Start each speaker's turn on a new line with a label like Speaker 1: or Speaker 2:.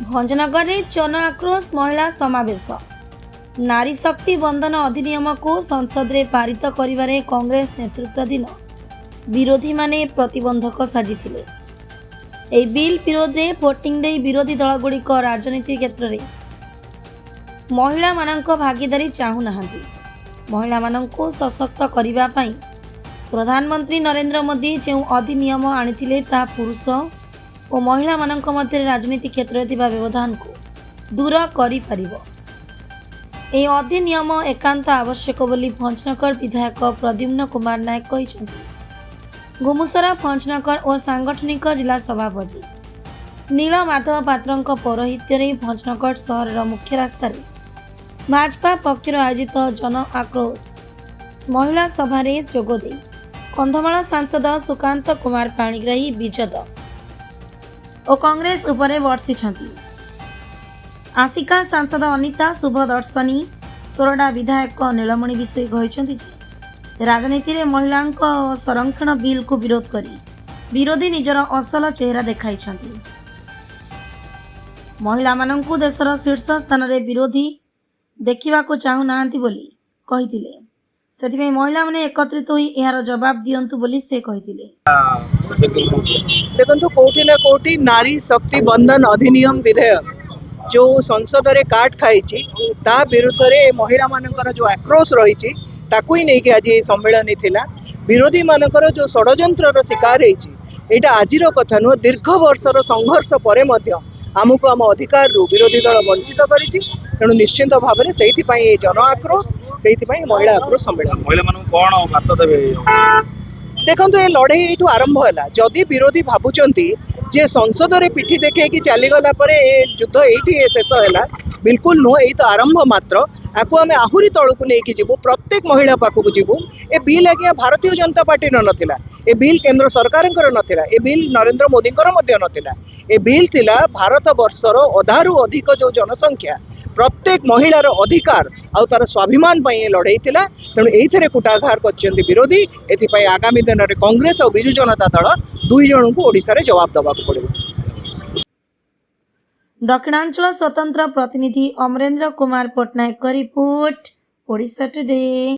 Speaker 1: भंजनगर में जन आक्रोश महिला समावेश। नारी शक्ति बंधन अधिनियम को संसद में पारित करिबारे कांग्रेस नेतृत्वाधीन विरोधी माने प्रतिबंधक साजिथिले। ए बिल विरोध में भोटिंग दे विरोधी दलगुड़िक राजनीति क्षेत्र में महिला मानक भागीदारी चाहू नाहांती। महिला मानक सशक्त करने पाई प्रधानमंत्री नरेंद्र मोदी जो अधिनियम आनिथिले ता पुरुष और महिला मानक मध्य राजनीति क्षेत्र में व्यवधान को दूर करि परिबो। ए अधिनियम एकांत आवश्यक बोली भंजनगर विधायक प्रद्युम्न कुमार नायक कहिसेंति। घुमुसरा भंजनगर और सांगठनिक जिला सभापति नील माधव पात्र पौरोहित्य भंजनगर सहर मुख्य रास्त भाजपा पक्षर आयोजित जन आक्रोश महिला सभा जोगदे कंधमाल सांसद सुकांत कुमार पाणिग्राही विजद और कांग्रेस उपरे वर्षिछंती। आसिका सांसद अनिता शुभदर्शनी सोरडा विधायक नीलमणि विषय कहते राजनीति में महिला संरक्षण बिल को विरोध करी विरोधी निजर असल चेहरा देखाई। महिला मानंकु देशर शीर्ष स्थान में विरोधी देखा चाहू नाहांती बोली कहिथिले। सेथिमे महिला माने एकत्रित होई एहार जवाब दियंतु बोली से कहिथिले।
Speaker 2: देखंतु कोठी ना कोठी नारी शक्ति बंधन अधिनियम विधेयक जो संसद रे काट खाइछि ता विरुद्ध रे महिला मानकर जो आक्रोश रहिछि ताकू ही नहीं कि आज ये सम्मेलन थिला। विरोधी मानकर जो षडयंत्र रो शिकार हेछि एटा आजिर कथा नु दीर्घ वर्षर संघर्ष परे मध्य आमको आम अधिकार रु विरोधी दल वंचित करिछि। तेणु निश्चित भाव में से जन आक्रोश से महिला आक्रोश सम्मेलन
Speaker 3: महिला मानक कौन बार्ता देबे।
Speaker 2: देखो ये लड़े ये आरंभ है जदि विरोधी भावुंट जे संसद रे पिठी देखे कि चलीगला युद्ध ये शेष है बिल्कुल नुह यही तो आरंभ मात्र आपको आम आहरी तौक नहीं जीवु प्रत्येक महिला पाखक जीवु। ए बिल आज्ञा भारतीय जनता पार्टी नथिला ए बिल केंद्र सरकार नथिला ए बिल नरेंद्र मोदी नथिला ए बिल थिला भारत वर्षर अधारु अधिक जो जनसंख्या प्रत्येक महिलार अधिकार आउ तार स्वाभिमान पर लड़ाई थिला। तेणु यही कुटाघार कर विरोधी एथिपाई आगामी दिन में कांग्रेस और बिजु जनता दल दुई जन को ओडिशा रे जवाब देवा पड़े।
Speaker 1: दक्षिणांचल स्वतंत्र प्रतिनिधि अमरेंद्र कुमार पटनायक रिपोर्ट ओडिशा टुडे।